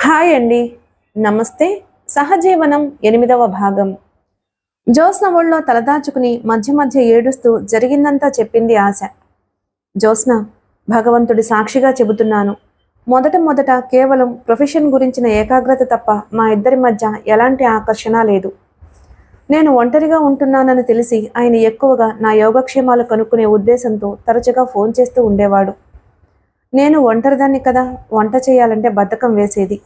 Hi అండి. నమస్తే. సహజీవనం 8వ భాగం. జ్యోత్స్న ఒళ్ళో తలదాచుకుని మధ్య మధ్య ఏడుస్తూ జరిగిందంతా చెప్పింది ఆశ. జ్యోత్స్న, భగవంతుడి సాక్షిగా చెబుతున్నాను. మొదట మొదట కేవలం ప్రొఫెషన్ గురించిన ఏకాగ్రత తప్ప మా ఇద్దరి మధ్య ఎలాంటి ఆకర్షణ లేదు. నేను ఒంటరిగా ఉంటున్నానని తెలిసి ఆయన ఎక్కువగా నా యోగక్షేమాలు కనుక్కునే ఉద్దేశంతో తరచుగా ఫోన్ చేస్తూ ఉండేవాడు. నేను ఒంటరిదాన్ని కదా, వంట చేయాలంటే బద్ధకం వేసేది.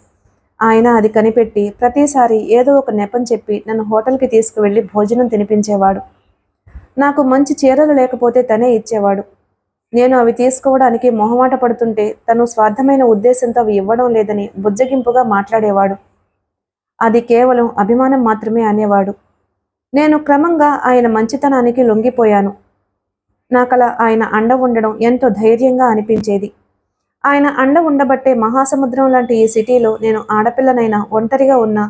ఆయన అది కనిపెట్టి ప్రతిసారి ఏదో ఒక నెపం చెప్పి నన్ను హోటల్కి తీసుకువెళ్ళి భోజనం తినిపించేవాడు. నాకు మంచి చీరలు లేకపోతే తనే ఇచ్చేవాడు. నేను అవి తీసుకోవడానికి మొహమాట పడుతుంటే తను స్వార్థమైన ఉద్దేశంతో అవి ఇవ్వడం లేదని బుజ్జగింపుగా మాట్లాడేవాడు. అది కేవలం అభిమానం మాత్రమే అనేవాడు. నేను క్రమంగా ఆయన మంచితనానికి లొంగిపోయాను. నాకలా ఆయన అండ ఉండడం ఎంతో ధైర్యంగా అనిపించేది. ఆయన అండ ఉండబట్టే మహాసముద్రం లాంటి ఈ సిటీలో నేను ఆడపిల్లనైనా ఒంటరిగా ఉన్నా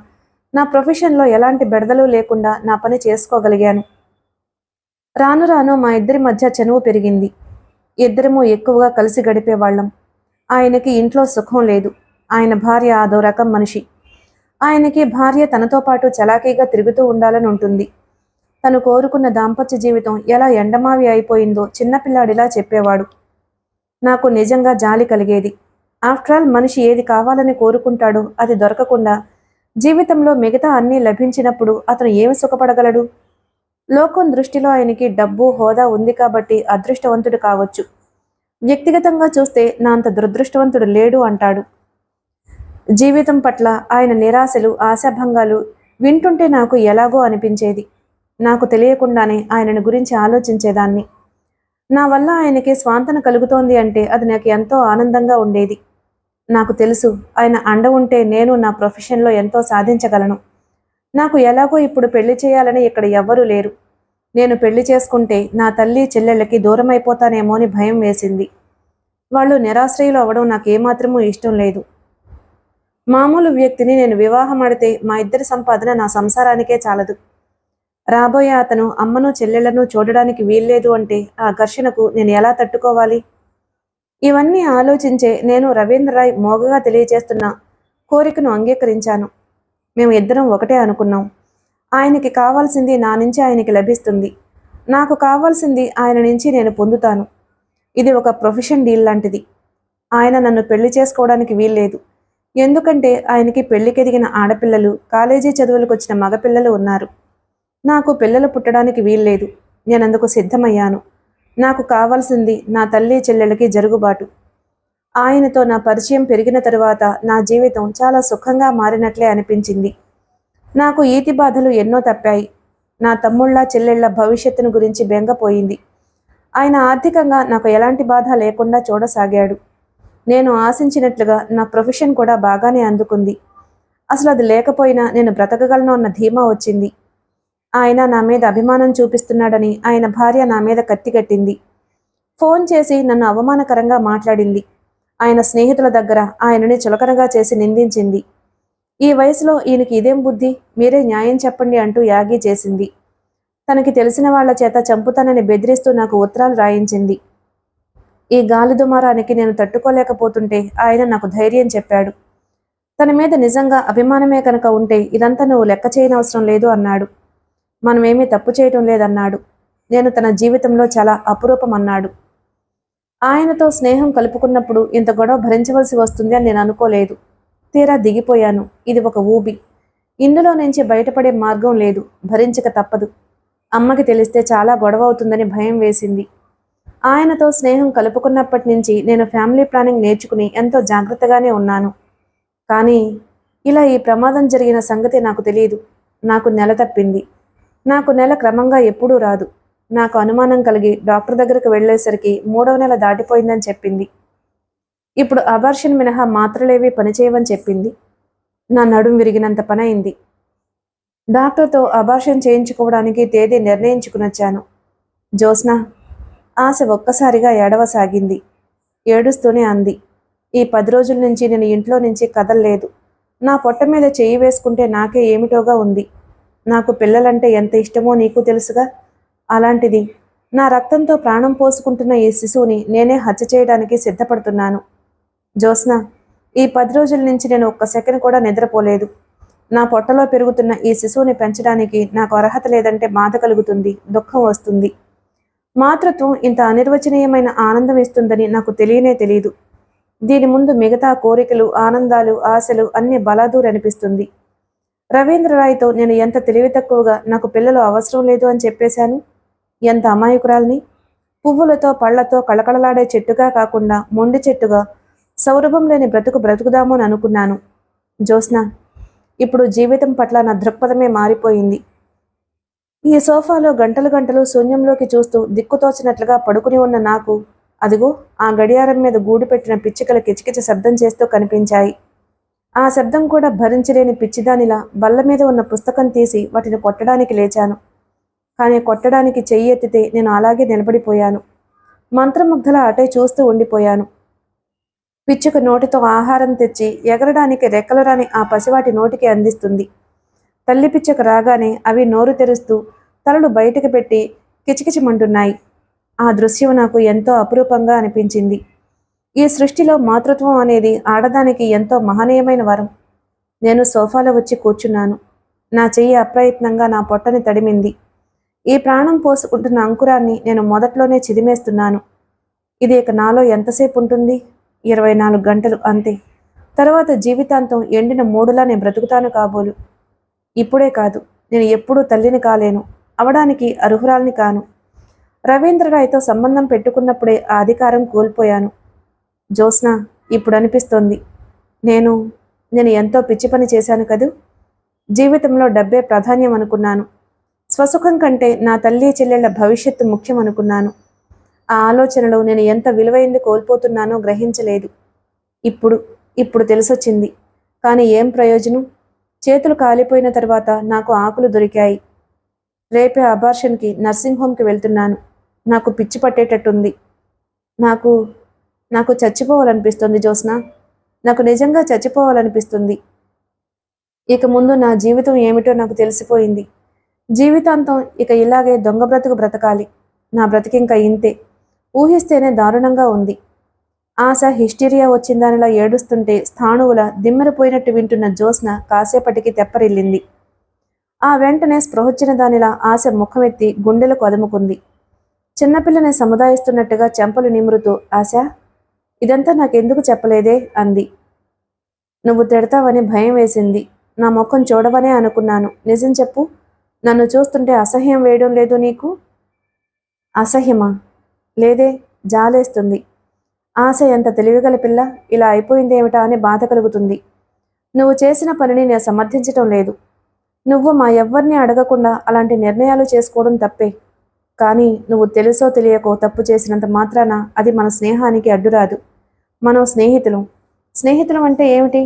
నా ప్రొఫెషన్లో ఎలాంటి బెడదలు లేకుండా నా పని చేసుకోగలిగాను. రాను రాను మా ఇద్దరి మధ్య చనువు పెరిగింది. ఇద్దరము ఎక్కువగా కలిసి గడిపేవాళ్ళం. ఆయనకి ఇంట్లో సుఖం లేదు. ఆయన భార్య అదో రకం మనిషి. ఆయనకి భార్య తనతో పాటు చలాకీగా తిరుగుతూ ఉండాలని ఉంటుంది. తను కోరుకున్న దాంపత్య జీవితం ఎలా ఎండమావి అయిపోయిందో చిన్నపిల్లాడిలా చెప్పేవాడు. నాకు నిజంగా జాలి కలిగేది. ఆఫ్టర్ ఆల్ మనిషి ఏది కావాలని కోరుకుంటాడో అది దొరకకుండా జీవితంలో మిగతా అన్నీ లభించినప్పుడు అతను ఏమి సుఖపడగలడు? లోకం దృష్టిలో ఆయనకి డబ్బు హోదా ఉంది కాబట్టి అదృష్టవంతుడు కావచ్చు. వ్యక్తిగతంగా చూస్తే నా అంత దురదృష్టవంతుడు లేడు అంటాడు. జీవితం పట్ల ఆయన నిరాశలు ఆశాభంగాలు వింటుంటే నాకు ఎలాగో అనిపించేది. నాకు తెలియకుండానే ఆయనను గురించి ఆలోచించేదాన్ని. నా వల్ల ఆయనకి స్వాంతన కలుగుతోంది అంటే అది నాకు ఎంతో ఆనందంగా ఉండేది. నాకు తెలుసు, ఆయన అండ ఉంటే నేను నా ప్రొఫెషన్లో ఎంతో సాధించగలను. నాకు ఎలాగో ఇప్పుడు పెళ్లి చేయాలని ఇక్కడ ఎవ్వరూ లేరు. నేను పెళ్లి చేసుకుంటే నా తల్లి చెల్లెళ్ళకి దూరం అయిపోతానేమో అని భయం వేసింది. వాళ్ళు నిరాశ్రయులు అవ్వడం నాకు ఏమాత్రమూ ఇష్టం లేదు. మామూలు వ్యక్తిని నేను వివాహం ఆడితే మా ఇద్దరి సంపాదన నా సంసారానికే చాలదు. రాబోయే అతను అమ్మను చెల్లెళ్లను చూడడానికి వీల్లేదు అంటే ఆ ఘర్షణకు నేను ఎలా తట్టుకోవాలి? ఇవన్నీ ఆలోచించే నేను రవీంద్రరాయ్ మోగగా తెలియజేస్తున్న కోరికను అంగీకరించాను. మేము ఇద్దరం ఒకటే అనుకున్నాం. ఆయనకి కావాల్సింది నా నుంచి ఆయనకి లభిస్తుంది. నాకు కావాల్సింది ఆయన నుంచి నేను పొందుతాను. ఇది ఒక ప్రొఫెషన్ డీల్ లాంటిది. ఆయన నన్ను పెళ్లి చేసుకోవడానికి వీల్లేదు. ఎందుకంటే ఆయనకి పెళ్లికెదిగిన ఆడపిల్లలు, కాలేజీ చదువులకు వచ్చిన మగపిల్లలు ఉన్నారు. నాకు పిల్లలు పుట్టడానికి వీల్లేదు. నేనందుకు సిద్ధమయ్యాను. నాకు కావాల్సింది నా తల్లి చెల్లెలకి జరుగుబాటు. ఆయనతో నా పరిచయం పెరిగిన తరువాత నా జీవితం చాలా సుఖంగా మారినట్లే అనిపించింది. నాకు ఈతి బాధలు ఎన్నో తప్పాయి. నా తమ్ముళ్ళ చెల్లెళ్ల భవిష్యత్తును గురించి బెంగపోయింది. ఆయన ఆర్థికంగా నాకు ఎలాంటి బాధ లేకుండా చూడసాగాడు. నేను ఆశించినట్లుగా నా ప్రొఫెషన్ కూడా బాగానే అందుకుంది. అసలు అది లేకపోయినా నేను బ్రతకగలను అన్న ధీమా వచ్చింది. ఆయన నా మీద అభిమానం చూపిస్తున్నాడని ఆయన భార్య నా మీద కత్తికట్టింది. ఫోన్ చేసి నన్ను అవమానకరంగా మాట్లాడింది. ఆయన స్నేహితుల దగ్గర ఆయనని చులకనగా చేసి నిందించింది. ఈ వయసులో ఈయనకి ఇదేం బుద్ధి, మీరే న్యాయం చెప్పండి అంటూ యాగీ చేసింది. తనకి తెలిసిన వాళ్ల చేత చంపుతానని బెదిరిస్తూ నాకు ఉత్తరాలు రాయించింది. ఈ గాలి దుమారానికి నేను తట్టుకోలేకపోతుంటే ఆయన నాకు ధైర్యం చెప్పాడు. తన మీద నిజంగా అభిమానమే కనుక ఉంటే ఇదంతా నువ్వు లెక్క చేయనవసరం లేదు అన్నాడు. మనమేమీ తప్పు చేయటం లేదన్నాడు. నేను తన జీవితంలో చాలా అపురూపం అన్నాడు. ఆయనతో స్నేహం కలుపుకున్నప్పుడు ఇంత గొడవ భరించవలసి వస్తుంది అని నేను అనుకోలేదు. తీరా దిగిపోయాను. ఇది ఒక ఊబి. ఇందులో నుంచి బయటపడే మార్గం లేదు. భరించక తప్పదు. అమ్మకి తెలిస్తే చాలా గొడవ అవుతుందని భయం వేసింది. ఆయనతో స్నేహం కలుపుకున్నప్పటి నుంచి నేను ఫ్యామిలీ ప్లానింగ్ నేర్చుకుని ఎంతో జాగ్రత్తగానే ఉన్నాను. కానీ ఇలా ఈ ప్రమాదం జరిగిన సంగతి నాకు తెలియదు. నాకు నెల తప్పింది. నాకు నెల క్రమంగా ఎప్పుడూ రాదు. నాకు అనుమానం కలిగి డాక్టర్ దగ్గరకు వెళ్లేసరికి 3వ నెల దాటిపోయిందని చెప్పింది. ఇప్పుడు అబార్షన్ మినహా మాత్రలేవి పనిచేయవని చెప్పింది. నా నడుం విరిగినంత పనైంది. డాక్టర్తో అబార్షన్ చేయించుకోవడానికి తేదీ నిర్ణయించుకునొచ్చాను. జ్యోత్స్న, ఆశ ఒక్కసారిగా ఏడవసాగింది. ఏడుస్తూనే అంది, ఈ 10 రోజుల నుంచి నేను ఇంట్లో నుంచి కదల్లేదు. నా పొట్ట మీద చెయ్యి వేసుకుంటే నాకే ఏమిటోగా ఉంది. నాకు పిల్లలంటే ఎంత ఇష్టమో నీకు తెలుసుగా. అలాంటిది నా రక్తంతో ప్రాణం పోసుకుంటున్న ఈ శిశువుని నేనే హత్య చేయడానికి సిద్ధపడుతున్నాను. జ్యోత్స్న, ఈ 10 రోజుల నుంచి నేను ఒక్క సెకండ్ కూడా నిద్రపోలేదు. నా పొట్టలో పెరుగుతున్న ఈ శిశువుని పెంచడానికి నాకు అర్హత లేదంటే బాధ కలుగుతుంది, దుఃఖం వస్తుంది. మాతృత్వం ఇంత అనిర్వచనీయమైన ఆనందం ఇస్తుందని నాకు తెలియనే తెలియదు. దీని ముందు మిగతా కోరికలు, ఆనందాలు, ఆశలు అన్నీ బలాదూర్ అనిపిస్తుంది. రవీంద్రరాయ్తో నేను ఎంత తెలివి తక్కువగా నాకు పిల్లలు అవసరం లేదు అని చెప్పేశాను. ఎంత అమాయకురాల్ని. పువ్వులతో పళ్లతో కళకళలాడే చెట్టుగా కాకుండా మొండి చెట్టుగా సౌరభం లేని బ్రతుకుదాము అని అనుకున్నాను. జ్యోత్స్న, ఇప్పుడు జీవితం పట్ల నా దృక్పథమే మారిపోయింది. ఈ సోఫాలో గంటలు గంటలు శూన్యంలోకి చూస్తూ దిక్కుతోచినట్లుగా పడుకుని ఉన్న నాకు అదిగో ఆ గడియారం మీద గూడు పెట్టిన పిచ్చుకల కిచకిచ శబ్దం చేస్తూ కనిపించాయి. ఆ శబ్దం కూడా భరించలేని పిచ్చిదానిలా బల్ల మీద ఉన్న పుస్తకం తీసి వాటిని కొట్టడానికి లేచాను. కానీ కొట్టడానికి చెయ్యి ఎత్తితే నేను అలాగే నిలబడిపోయాను. మంత్రముగ్ధలా అటే చూస్తూ ఉండిపోయాను. పిచ్చుక నోటితో ఆహారం తెచ్చి ఎగరడానికి రెక్కలు రాని ఆ పసివాటి నోటికి అందిస్తుంది. తల్లి పిచ్చుక రాగానే అవి నోరు తెరుస్తూ తలలు బయటకు పెట్టి కిచకిచమంటున్నాయి. ఆ దృశ్యం నాకు ఎంతో అపురూపంగా అనిపించింది. ఈ సృష్టిలో మాతృత్వం అనేది ఆడదానికి ఎంతో మహనీయమైన వరం. నేను సోఫాలో వచ్చి కూర్చున్నాను. నా చెయ్యి అప్రయత్నంగా నా పొట్టని తడిమింది. ఈ ప్రాణం పోసుకుంటున్న అంకురాన్ని నేను మొదట్లోనే చిదిమేస్తున్నాను. ఇది ఇక నాలో ఎంతసేపు ఉంటుంది? 24 గంటలు అంతే. తర్వాత జీవితాంతం ఎండిన మూడులా నేను బ్రతుకుతాను కాబోలు. ఇప్పుడే కాదు, నేను ఎప్పుడూ తల్లిని కాలేను, అవడానికి అర్హురాల్ని కాను. రవీంద్రరాయ్తో సంబంధం పెట్టుకున్నప్పుడే ఆ అధికారం కోల్పోయాను. జ్యోత్స్న, ఇప్పుడు అనిపిస్తోంది నేను ఎంతో పిచ్చి పని చేశాను కదూ. జీవితంలో డబ్బే ప్రాధాన్యం అనుకున్నాను. స్వసుఖం కంటే నా తల్లి చెల్లెళ్ల భవిష్యత్తు ముఖ్యం అనుకున్నాను. ఆ ఆలోచనలో నేను ఎంత విలువైంది కోల్పోతున్నానో గ్రహించలేదు. ఇప్పుడు తెలిసొచ్చింది. కానీ ఏం ప్రయోజనం? చేతులు కాలిపోయిన తర్వాత నాకు ఆకులు దొరికాయి. రేపే అబార్షన్కి నర్సింగ్ హోమ్కి వెళ్తున్నాను. నాకు పిచ్చి పట్టేటట్టుంది. నాకు చచ్చిపోవాలనిపిస్తుంది జ్యోత్స్న. నాకు నిజంగా చచ్చిపోవాలనిపిస్తుంది. ఇక ముందు నా జీవితం ఏమిటో నాకు తెలిసిపోయింది. జీవితాంతం ఇక ఇలాగే దొంగ బ్రతుకు బ్రతకాలి. నా బ్రతికింక ఇంతే. ఊహిస్తేనే దారుణంగా ఉంది. ఆశ హిస్టీరియా వచ్చిందానిలా ఏడుస్తుంటే స్థాణువుల దిమ్మెరపోయినట్టు వింటున్న జ్యోత్స్న కాసేపటికి తెప్పరిల్లింది. ఆ వెంటనే స్పృహొచ్చిన దానిలా ఆశ ముఖమెత్తి గుండెలకు అదుముకుంది. చిన్నపిల్లని సముదాయిస్తున్నట్టుగా చెంపలు నిమురుతూ, ఆశ, ఇదంతా నాకెందుకు చెప్పలేదే అంది. నువ్వు తిడతావని భయం వేసింది. నా ముఖం చూడవనే అనుకున్నాను. నిజం చెప్పు, నన్ను చూస్తుంటే అసహ్యం వేయడం లేదు నీకు? అసహ్యమా? లేదే, జాలేస్తుంది. ఆశ ఎంత తెలివిగల పిల్ల, ఇలా అయిపోయిందేమిటా అని బాధ కలుగుతుంది. నువ్వు చేసిన పనిని నేను సమర్థించటం లేదు. నువ్వు మా ఎవ్వరిని అడగకుండా అలాంటి నిర్ణయాలు చేసుకోవడం తప్పే. కానీ నువ్వు తెలుసో తెలియకో తప్పు చేసినంత మాత్రాన అది మన స్నేహానికి అడ్డురాదు. మనం స్నేహితులం అంటే ఏమిటి?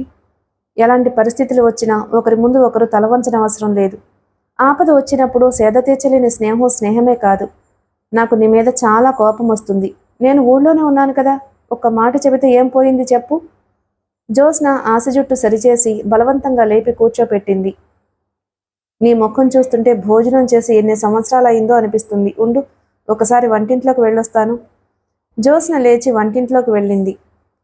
ఎలాంటి పరిస్థితులు వచ్చినా ఒకరి ముందు ఒకరు తలవంచన అవసరం లేదు. ఆపద వచ్చినప్పుడు సేద తీర్చలేని స్నేహం స్నేహమే కాదు. నాకు నీ మీద చాలా కోపం వస్తుంది. నేను ఊళ్ళోనే ఉన్నాను కదా, ఒక్క మాట చెబితే ఏం పోయింది చెప్పు. జ్యోత్స్న ఆశ జుట్టు సరిచేసి బలవంతంగా లేపి కూర్చోపెట్టింది. నీ ముఖం చూస్తుంటే భోజనం చేసి ఎన్ని సంవత్సరాలయ్యిందో అనిపిస్తుంది. ఉండు, ఒకసారి వంటింట్లోకి వెళ్ళొస్తాను. జ్యోత్స్న లేచి వంటింట్లోకి వెళ్ళింది.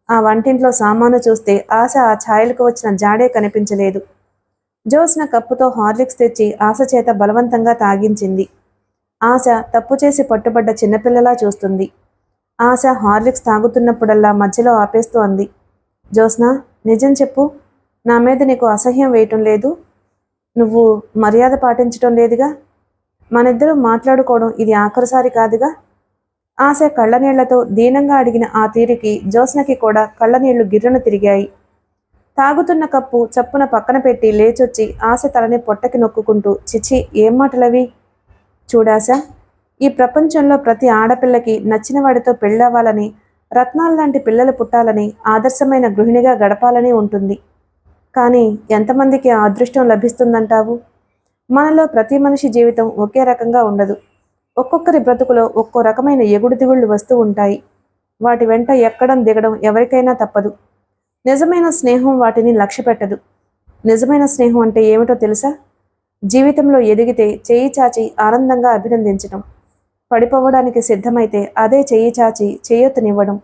ఆ వంటింట్లో సామాను చూస్తే ఆశ ఆ ఛాయలకు వచ్చిన జాడే కనిపించలేదు. జ్యోత్స్న కప్పుతో హార్లిక్స్ తెచ్చి ఆశ చేత బలవంతంగా తాగించింది. ఆశ తప్పు చేసి పట్టుబడ్డ చిన్నపిల్లలా చూస్తుంది. ఆశ హార్లిక్స్ తాగుతున్నప్పుడల్లా మధ్యలో ఆపేస్తూ అంది, జ్యోత్స్న, నిజం చెప్పు, నా మీద నీకు అసహ్యం వేయటం లేదు? నువ్వు మర్యాద పాటించటం లేదుగా? మనిద్దరం మాట్లాడుకోవడం ఇది ఆఖరిసారి కాదుగా? ఆశ కళ్ళనీళ్లతో దీనంగా అడిగిన ఆ తీరికి జ్యోత్స్నకి కూడా కళ్ళనీళ్లు గిర్రను తిరిగాయి. తాగుతున్న కప్పు చప్పున పక్కన పెట్టి లేచొచ్చి ఆశ తలని పొట్టకి నొక్కుంటూ, చిచి, ఏం మాటలవి? చూడాశ, ఈ ప్రపంచంలో ప్రతి ఆడపిల్లకి నచ్చిన వాడితో పెళ్ళవ్వాలని, రత్నాల్లాంటి పిల్లలు పుట్టాలని, ఆదర్శమైన గృహిణిగా గడపాలని ఉంటుంది. కానీ ఎంతమందికి ఆ అదృష్టం లభిస్తుందంటావు? మనలో ప్రతి మనిషి జీవితం ఒకే రకంగా ఉండదు. ఒక్కొక్కరి బ్రతుకులో ఒక్కో రకమైన ఎగుడు దిగుళ్ళు వస్తూ ఉంటాయి. వాటి వెంట ఎక్కడం దిగడం ఎవరికైనా తప్పదు. నిజమైన స్నేహం వాటిని లక్ష్య పెట్టదు. నిజమైన స్నేహం అంటే ఏమిటో తెలుసా? జీవితంలో ఎదిగితే చేయి చాచి ఆనందంగా అభినందించడం, పడిపోవడానికి సిద్ధమైతే అదే చెయ్యి చాచి చేయూతనివ్వడం,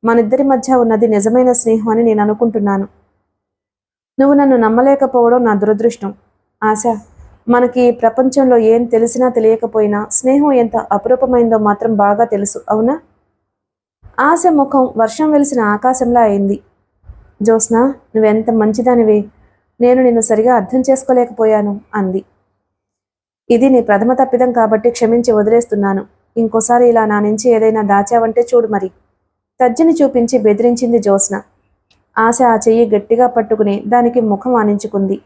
మనిద్దరి మధ్య ఉన్నది నిజమైన స్నేహం అని నేను అనుకుంటున్నాను. నువ్వు నన్ను నమ్మలేకపోవడం నా దురదృష్టం. ఆశ, మనకి ఈ ప్రపంచంలో ఏం తెలిసినా తెలియకపోయినా స్నేహం ఎంత అపురూపమైందో మాత్రం బాగా తెలుసు, అవునా? ఆశ ముఖం వర్షం వెలిసిన ఆకాశంలా అయింది. జ్యోత్స్న, నువ్వెంత మంచిదానివి. నేను నిన్ను సరిగా అర్థం చేసుకోలేకపోయాను అంది. ఇది నీ ప్రథమ తప్పిదం కాబట్టి క్షమించి వదిలేస్తున్నాను. ఇంకోసారి ఇలా నా నుంచి ఏదైనా దాచావంటే చూడు మరి. తర్జని చూపించి బెదిరించింది జ్యోత్స్న. ఆశ ఆ చెయ్యి గట్టిగా పట్టుకుని దానికి ముఖం ఆనించుకుంది.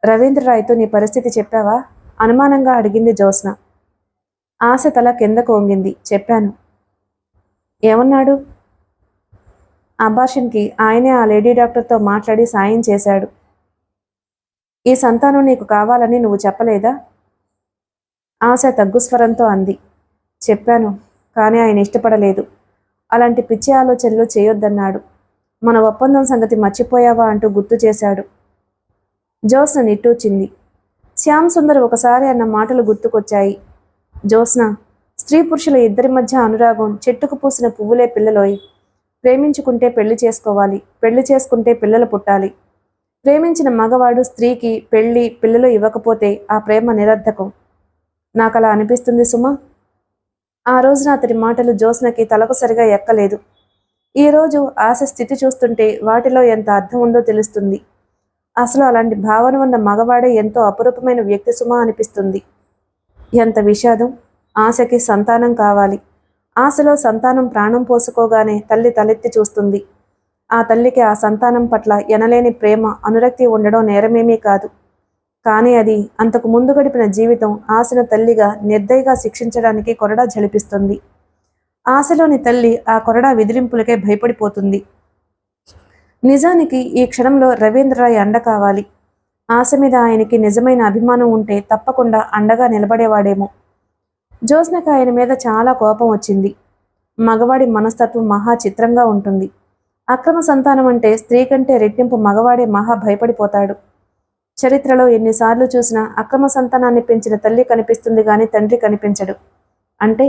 రవీంద్రరాయ్తో నీ పరిస్థితి చెప్పావా? అనుమానంగా అడిగింది జ్యోత్స్న. ఆశ తల కిందకు వంగింది. చెప్పాను. ఏమన్నాడు? అబార్షన్కి ఆయనే ఆ లేడీ డాక్టర్తో మాట్లాడి సాయం చేశాడు. ఈ సంతానం నీకు కావాలని నువ్వు చెప్పలేదా? ఆశ తగ్గుస్వరంతో అంది. చెప్పాను, కానీ ఆయన ఇష్టపడలేదు. అలాంటి పిచ్చి ఆలోచనలు చేయొద్దన్నాడు. మన ఒప్పందం సంగతి మర్చిపోయావా అంటూ గుర్తు చేశాడు. జ్యోత్స్న నిట్టూచింది. శ్యామ్ సుందర్ ఒకసారి అన్న మాటలు గుర్తుకొచ్చాయి. జ్యోత్స్న, స్త్రీ పురుషుల ఇద్దరి మధ్య అనురాగం చెట్టుకు పూసిన పువ్వులే పిల్లలోయ్. ప్రేమించుకుంటే పెళ్లి చేసుకోవాలి, పెళ్లి చేసుకుంటే పిల్లలు పుట్టాలి. ప్రేమించిన మగవాడు స్త్రీకి పెళ్లి పిల్లలు ఇవ్వకపోతే ఆ ప్రేమ నిరర్థకం. నాకలా అనిపిస్తుంది సుమా. ఆ రోజున అతడి మాటలు జ్యోత్స్నకి తలకు సరిగా ఎక్కలేదు. ఈరోజు ఆశ స్థితి చూస్తుంటే వాటిలో ఎంత అర్థం ఉందో తెలుస్తుంది. అసలు అలాంటి భావన ఉన్న మగవాడే ఎంతో అపురూపమైన వ్యక్తి సుమా అనిపిస్తుంది. ఎంత విషాదం. ఆశకి సంతానం కావాలి. ఆశలో సంతానం ప్రాణం పోసుకోగానే తల్లి తలెత్తి చూస్తుంది. ఆ తల్లికి ఆ సంతానం పట్ల ఎనలేని ప్రేమ, అనురక్తి ఉండడం నేరమేమీ కాదు. కానీ అది అంతకు ముందు గడిపిన జీవితం ఆశను తల్లిగా నిర్దయగా శిక్షించడానికి కొరడా జలిపిస్తుంది. ఆశలోని తల్లి ఆ కొరడా విదిలింపులకే భయపడిపోతుంది. నిజానికి ఈ క్షణంలో రవీంద్రరాయ్ అండ కావాలి. ఆశ మీద ఆయనకి నిజమైన అభిమానం ఉంటే తప్పకుండా అండగా నిలబడేవాడేమో. జ్యోత్స్నకి ఆయన మీద చాలా కోపం వచ్చింది. మగవాడి మనస్తత్వం మహా చిత్రంగా ఉంటుంది. అక్రమ సంతానం అంటే స్త్రీ కంటే రెట్టింపు మగవాడే మహా భయపడిపోతాడు. చరిత్రలో ఎన్నిసార్లు చూసినా అక్రమ సంతానాన్ని పెంచిన తల్లి కనిపిస్తుంది గాని తండ్రి కనిపించడు. అంటే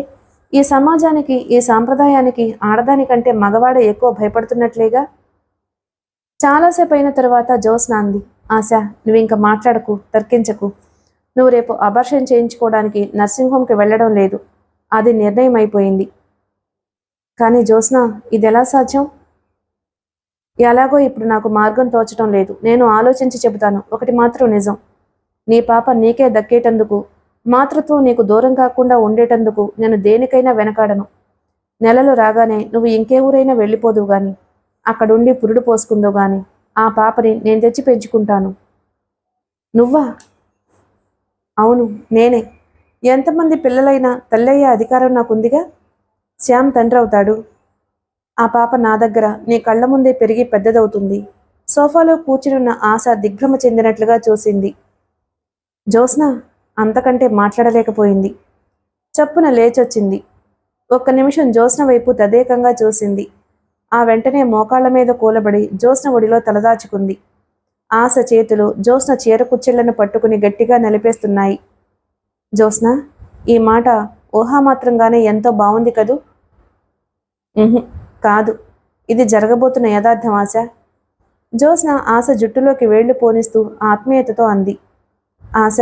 ఈ సమాజానికి, ఈ సాంప్రదాయానికి ఆడదానికంటే మగవాడే ఎక్కువ భయపడుతున్నట్లేగా. చాలాసేపు అయిన తర్వాత జ్యోత్స్న అంది. ఆశ, నువ్వింక మాట్లాడకు, తర్కించకు. నువ్వు రేపు అబార్షన్ చేయించుకోవడానికి నర్సింగ్ హోమ్కి వెళ్ళడం లేదు. అది నిర్ణయం అయిపోయింది. కానీ జ్యోత్స్న, ఇదెలా సాధ్యం? ఎలాగో ఇప్పుడు నాకు మార్గం తోచడం లేదు. నేను ఆలోచించి చెబుతాను. ఒకటి మాత్రం నిజం. నీ పాప నీకే దక్కేటందుకు, మాతృత్వం నీకు దూరం కాకుండా ఉండేటందుకు నేను దేనికైనా వెనకాడను. నెలలు రాగానే నువ్వు ఇంకే ఊరైనా వెళ్ళిపోదువు గాని, అక్కడుండి పురుడు పోసుకుందో గాని ఆ పాపని నేను తెచ్చి పెంచుకుంటాను. నువ్వా? అవును, నేనే. ఎంతమంది పిల్లలైనా తల్లయ్యే అధికారం నాకుందిగా. శ్యామ్ తండ్రి అవుతాడు. ఆ పాప నా దగ్గర నీ కళ్ళ ముందే పెరిగి పెద్దదవుతుంది. సోఫాలో కూర్చునున్న ఆశ దిగ్భ్రమ చెందినట్లుగా చూసింది. జ్యోత్స్న అంతకంటే మాట్లాడలేకపోయింది. చప్పున లేచొచ్చింది. ఒక్క నిమిషం జ్యోత్స్న వైపు తదేకంగా చూసింది. ఆ వెంటనే మోకాళ్ల మీద కూలబడి జ్యోత్స్న ఒడిలో తలదాచుకుంది. ఆశ చేతులు జ్యోత్స్న చీర కుచ్చెళ్లను పట్టుకుని గట్టిగా నిలిపేస్తున్నాయి. జ్యోత్స్న, ఈ మాట ఊహామాత్రంగానే ఎంతో బాగుంది కదూ? కాదు, ఇది జరగబోతున్న యథార్థం ఆశ. జ్యోత్స్న ఆశ జుట్టులోకి వేళ్లు పోనిస్తూ ఆత్మీయతతో అంది. ఆశ,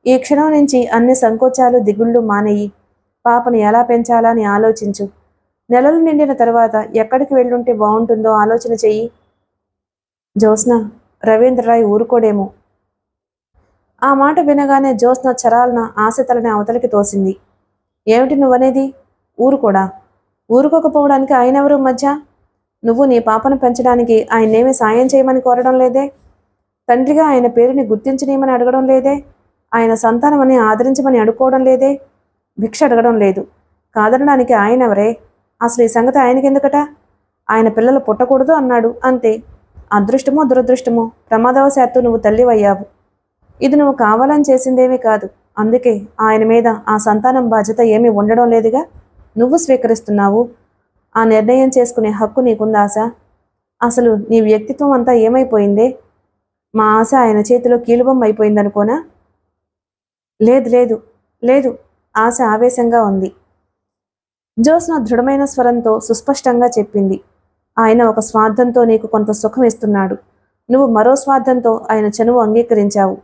ఈ క్షణం నుంచి అన్ని సంకోచాలు దిగుళ్ళు మానేయి. పాపను ఎలా పెంచాలా అని ఆలోచించు. నెలలు నిండిన తర్వాత ఎక్కడికి వెళ్ళుంటే బాగుంటుందో ఆలోచన చెయ్యి. జ్యోత్స్న, రవీంద్రరాయ్ ఊరుకోడేమో. ఆ మాట వినగానే జ్యోత్స్న చరాలన ఆశ తలని అవతలికి తోసింది. ఏమిటి నువ్వనేది? ఊరుకోడా? ఊరుకోకపోవడానికి ఆయనెవరు మధ్య? నువ్వు నీ పాపను పెంచడానికి ఆయన్నేమి సాయం చేయమని కోరడం లేదే. తండ్రిగా ఆయన పేరుని గుర్తించనీయమని అడగడం లేదే. ఆయన సంతానమని ఆదరించమని అడుక్కోవడం లేదే. భిక్ష అడగడం లేదు. కాదనడానికి ఆయనెవరే? అసలు ఈ సంగతి ఆయనకెందుకట? ఆయన పిల్లలు పుట్టకూడదు అన్నాడు, అంతే. అదృష్టమో దురదృష్టమో ప్రమాదవశాత్తు నువ్వు తల్లివయ్యావు. ఇది నువ్వు కావాలని చేసిందేమీ కాదు. అందుకే ఆయన మీద ఆ సంతానం బాధ్యత ఏమీ ఉండడం లేదుగా. నువ్వు స్వీకరిస్తున్నావు. ఆ నిర్ణయం చేసుకునే హక్కు నీకుంది ఆశ. అసలు నీ వ్యక్తిత్వం అంతా ఏమైపోయిందే? మా ఆశ ఆయన చేతిలో కీలుబొమ్మ అయిపోయిందనుకోనా? లేదు లేదు లేదు, ఆశ ఆవేశంగా ఉంది. జ్యోత్స్న దృఢమైన స్వరంతో సుస్పష్టంగా చెప్పింది. ఆయన ఒక స్వార్థంతో నీకు కొంత సుఖం ఇస్తున్నాడు. నువ్వు మరో స్వార్థంతో ఆయన చనువు అంగీకరించావు.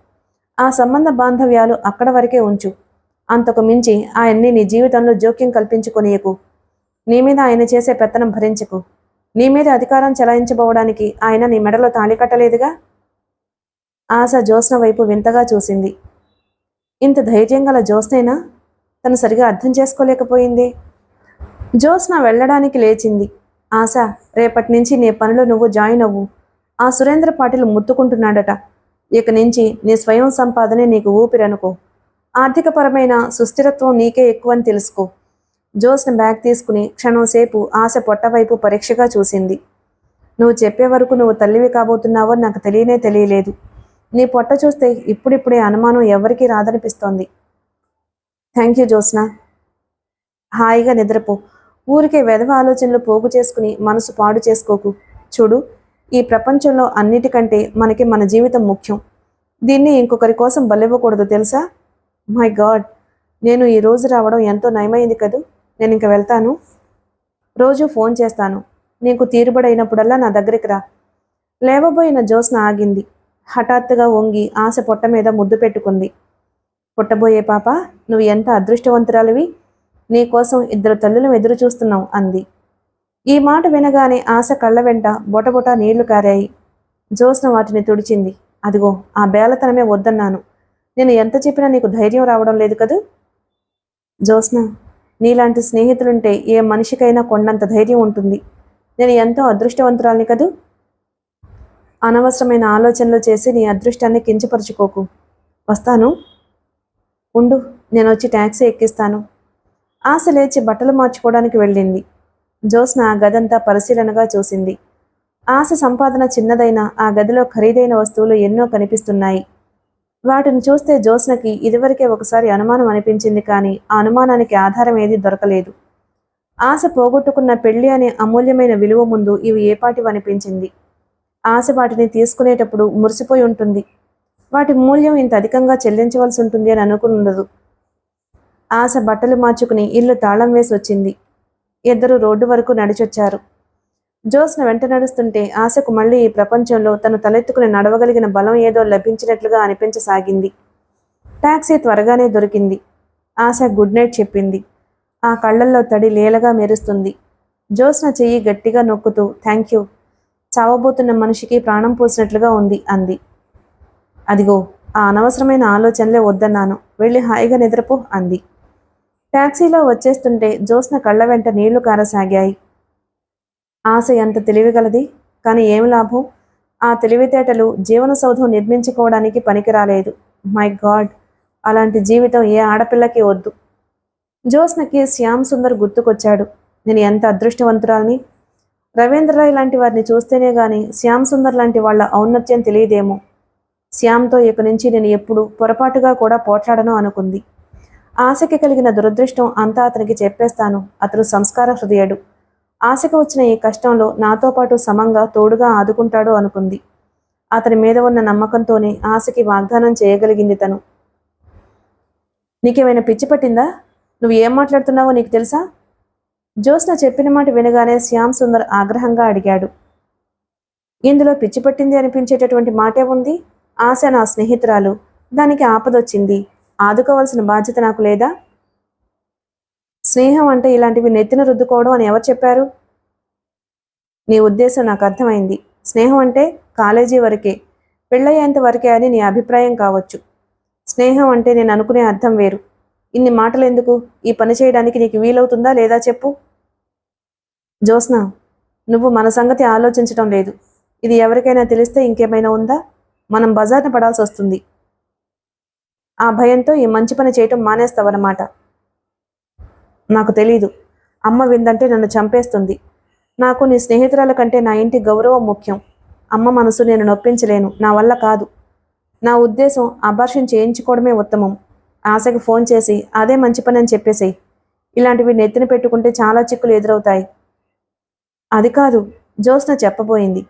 ఆ సంబంధ బాంధవ్యాలు అక్కడ వరకే ఉంచు. అంతకు మించి ఆయన్ని నీ జీవితంలో జోక్యం కల్పించుకొనియకు. నీ మీద ఆయన చేసే పెత్తనం భరించకు. నీ మీద అధికారం చెలాయించబోవడానికి ఆయన నీ మెడలో తాళి కట్టలేదుగా. ఆశ జ్యోత్స్న వైపు వింతగా చూసింది. ఇంత ధైర్యం గల జ్యోత్స్నేనా? తను సరిగా అర్థం చేసుకోలేకపోయింది. జ్యోత్స్న వెళ్ళడానికి లేచింది. ఆశ, రేపటి నుంచి నీ పనిలో నువ్వు జాయిన్ అవ్వు. ఆ సురేంద్ర పాటిల్ ముత్తుకుంటున్నాడట. ఇక నుంచి నీ స్వయం సంపాదనే నీకు ఊపిరనుకో. ఆర్థికపరమైన సుస్థిరత్వం నీకే ఎక్కువని తెలుసుకో. జ్యోత్స్న బ్యాగ్ తీసుకుని క్షణంసేపు ఆశ పొట్టవైపు పరీక్షగా చూసింది. నువ్వు చెప్పే వరకు నువ్వు తల్లివి కాబోతున్నావో నాకు తెలియనే తెలియలేదు. నీ పొట్ట చూస్తే ఇప్పుడిప్పుడే అనుమానం ఎవరికీ రాదనిపిస్తోంది. Thank you Jyotsna. హాయిగా నిద్రపో. ఊరికే వెధవ ఆలోచనలు పోగు చేసుకుని మనసు పాడు చేసుకోకు. చూడు, ఈ ప్రపంచంలో అన్నిటికంటే మనకి మన జీవితం ముఖ్యం. దీన్ని ఇంకొకరి కోసం బలివ్వకూడదు తెలుసా? మై గాడ్, నేను ఈ రోజు రావడం ఎంతో నయమైంది కదూ. నేను ఇంక వెళ్తాను. రోజు ఫోన్ చేస్తాను. నీకు తీరుబడైనప్పుడల్లా నా దగ్గరికి రా. లేవబోయిన జ్యోత్స్న ఆగింది. హఠాత్తుగా వంగి ఆశ పొట్ట మీద ముద్దు పెట్టుకుంది. పుట్టబోయే పాప, నువ్వు ఎంత అదృష్టవంతురాలివి. నీకోసం 2 తల్లులను ఎదురు చూస్తున్నావు అంది. ఈ మాట వినగానే ఆశ కళ్ళ వెంట బొటబొట నీళ్లు కారాయి. జ్యోత్స్న వాటిని తుడిచింది. అదిగో, ఆ బేలతనమే వద్దన్నాను. నేను ఎంత చెప్పినా నీకు ధైర్యం రావడం లేదు కదూ. జ్యోత్స్న, నీలాంటి స్నేహితులుంటే ఏ మనిషికైనా కొండంత ధైర్యం ఉంటుంది. నేను ఎంతో అదృష్టవంతురాల్ని కదూ. అనవసరమైన ఆలోచనలు చేసి నీ అదృష్టాన్ని కించపరుచుకోకు. వస్తాను. ఉండు, నేను వచ్చి ట్యాక్సీ ఎక్కిస్తాను. ఆశ లేచి బట్టలు మార్చుకోవడానికి వెళ్ళింది. జ్యోత్స్న ఆ గదంతా పరిశీలనగా చూసింది. ఆశ సంపాదన చిన్నదైనా ఆ గదిలో ఖరీదైన వస్తువులు ఎన్నో కనిపిస్తున్నాయి. వాటిని చూస్తే జ్యోత్స్నకి ఇదివరకే ఒకసారి అనుమానం అనిపించింది, కానీ ఆ అనుమానానికి ఆధారం ఏదీ దొరకలేదు. ఆశ పోగొట్టుకున్న పెళ్లి అనే అమూల్యమైన విలువ ముందు ఇవి ఏపాటివనిపించింది. ఆశ వాటిని తీసుకునేటప్పుడు మురిసిపోయి ఉంటుంది. వాటి మూల్యం ఇంత అధికంగా చెల్లించవలసి ఉంటుంది అని అనుకునుండదు. ఆశ బట్టలు మార్చుకుని ఇల్లు తాళం వేసి వచ్చింది. 2 రోడ్డు వరకు నడిచొచ్చారు. జ్యోత్స్న వెంట నడుస్తుంటే ఆశకు మళ్ళీ ఈ ప్రపంచంలో తను తలెత్తుకుని నడవగలిగిన బలం ఏదో లభించినట్లుగా అనిపించసాగింది. టాక్సీ త్వరగానే దొరికింది. ఆశ గుడ్ నైట్ చెప్పింది. ఆ కళ్ళల్లో తడి లీలగా మెరుస్తుంది. జ్యోత్స్న చెయ్యి గట్టిగా నొక్కుతూ థ్యాంక్ యూ. చావబోతున్న మనిషికి ప్రాణం పోసినట్లుగా ఉంది అంది. అదిగో, ఆ అనవసరమైన ఆలోచనలే వద్దన్నాను. వెళ్ళి హాయిగా నిద్రపో అంది. టాక్సీలో వచ్చేస్తుంటే జ్యోత్స్న కళ్ళ వెంట నీళ్లు కారసాగాయి. ఆశ ఎంత తెలివిగలది, కానీ ఏమి లాభం? ఆ తెలివితేటలు జీవన సౌధం నిర్మించుకోవడానికి పనికిరాలేదు. మై గాడ్, అలాంటి జీవితం ఏ ఆడపిల్లకి వద్దు. జ్యోత్స్నకి శ్యామ్ సుందర్ గుర్తుకొచ్చాడు. నేను ఎంత అదృష్టవంతురాల్ని. రవీంద్రరాయ్ లాంటి వారిని చూస్తేనే గాని శ్యామ్ సుందర్ లాంటి వాళ్ళ ఔన్నత్యం తెలియదేమో. శ్యామ్తో ఇక నుంచి నేను ఎప్పుడు పొరపాటుగా కూడా పోట్లాడను అనుకుంది. ఆశకి కలిగిన దురదృష్టం అంతా అతనికి చెప్పేస్తాను. అతను సంస్కార హృదయుడు. ఆశకు వచ్చిన ఈ కష్టంలో నాతో పాటు సమంగా తోడుగా ఆదుకుంటాడు అనుకుంది. అతని మీద ఉన్న నమ్మకంతోనే ఆశకి వాగ్దానం చేయగలిగింది తను. నీకేమైనా పిచ్చి పట్టిందా? నువ్వు ఏం మాట్లాడుతున్నావో నీకు తెలుసా? జ్యోత్స్న చెప్పిన మాట వినగానే శ్యామ్ సుందర్ ఆగ్రహంగా అడిగాడు. ఇందులో పిచ్చి పట్టింది అనిపించేటటువంటి మాటే ఉంది. ఆశ నా స్నేహితురాలు. దానికి ఆపదొచ్చింది. ఆదుకోవాల్సిన బాధ్యత నాకు లేదా? స్నేహం అంటే ఇలాంటివి నెత్తిన రుద్దుకోవడం అని ఎవరు చెప్పారు? నీ ఉద్దేశం నాకు అర్థమైంది. స్నేహం అంటే కాలేజీ వరకే, పెళ్ళయ్యేంత వరకే అని నీ అభిప్రాయం కావచ్చు. స్నేహం అంటే నేను అనుకునే అర్థం వేరు. ఇన్ని మాటలు ఎందుకు? ఈ పని చేయడానికి నీకు వీలవుతుందా లేదా చెప్పు. జ్యోత్స్న, నువ్వు మన సంగతి ఆలోచించడం లేదు. ఇది ఎవరికైనా తెలిస్తే ఇంకేమైనా ఉందా? మనం బజార్న పడాల్సి వస్తుంది. ఆ భయంతో ఈ మంచి పని చేయటం మానేస్తావన్నమాట. నాకు తెలీదు. అమ్మ విందంటే నన్ను చంపేస్తుంది. నాకు నీ స్నేహితురాల కంటే నా ఇంటి గౌరవం ముఖ్యం. అమ్మ మనసు నేను నొప్పించలేను. నా వల్ల కాదు. నా ఉద్దేశం అబార్షన్ చేయించుకోవడమే ఉత్తమం. ఆశకి ఫోన్ చేసి అదే మంచి పని అని చెప్పేసేయ్. ఇలాంటివి నెత్తిన పెట్టుకుంటే చాలా చిక్కులు ఎదురవుతాయి. అది కాదు, జ్యోత్స్న చెప్పబోయింది.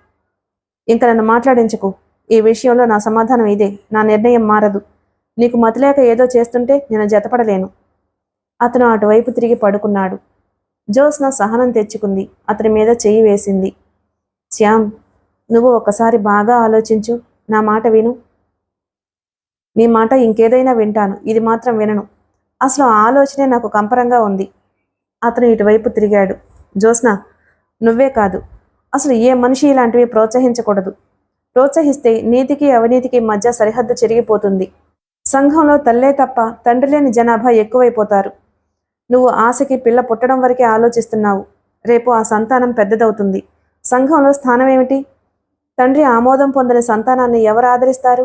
ఇంక నన్ను మాట్లాడించకు. ఈ విషయంలో నా సమాధానం ఇదే. నా నిర్ణయం మారదు. నీకు మతిలేక ఏదో చేస్తుంటే నేను జతపడలేను. అతను అటువైపు తిరిగి పడుకున్నాడు. జ్యోత్స్న సహనం తెచ్చుకుంది. అతని మీద చెయ్యి వేసింది. శ్యామ్, నువ్వు ఒకసారి బాగా ఆలోచించు. నా మాట విను. నీ మాట ఇంకేదైనా వింటాను, ఇది మాత్రం వినను. అసలు ఆ ఆలోచనే నాకు కంపరంగా ఉంది. అతను ఇటువైపు తిరిగాడు. జ్యోత్స్న, నువ్వే కాదు, అసలు ఏ మనిషి ఇలాంటివి ప్రోత్సహించకూడదు. ప్రోత్సహిస్తే నీతికి అవినీతికి మధ్య సరిహద్దు చెరిగిపోతుంది. సంఘంలో తల్లే తప్ప తండ్రి లేని జనాభా ఎక్కువైపోతారు. నువ్వు ఆశకి పిల్ల పుట్టడం వరకే ఆలోచిస్తున్నావు. రేపు ఆ సంతానం పెద్దదవుతుంది. సంఘంలో స్థానం ఏమిటి? తండ్రి ఆమోదం పొందని సంతానాన్ని ఎవరు ఆదరిస్తారు?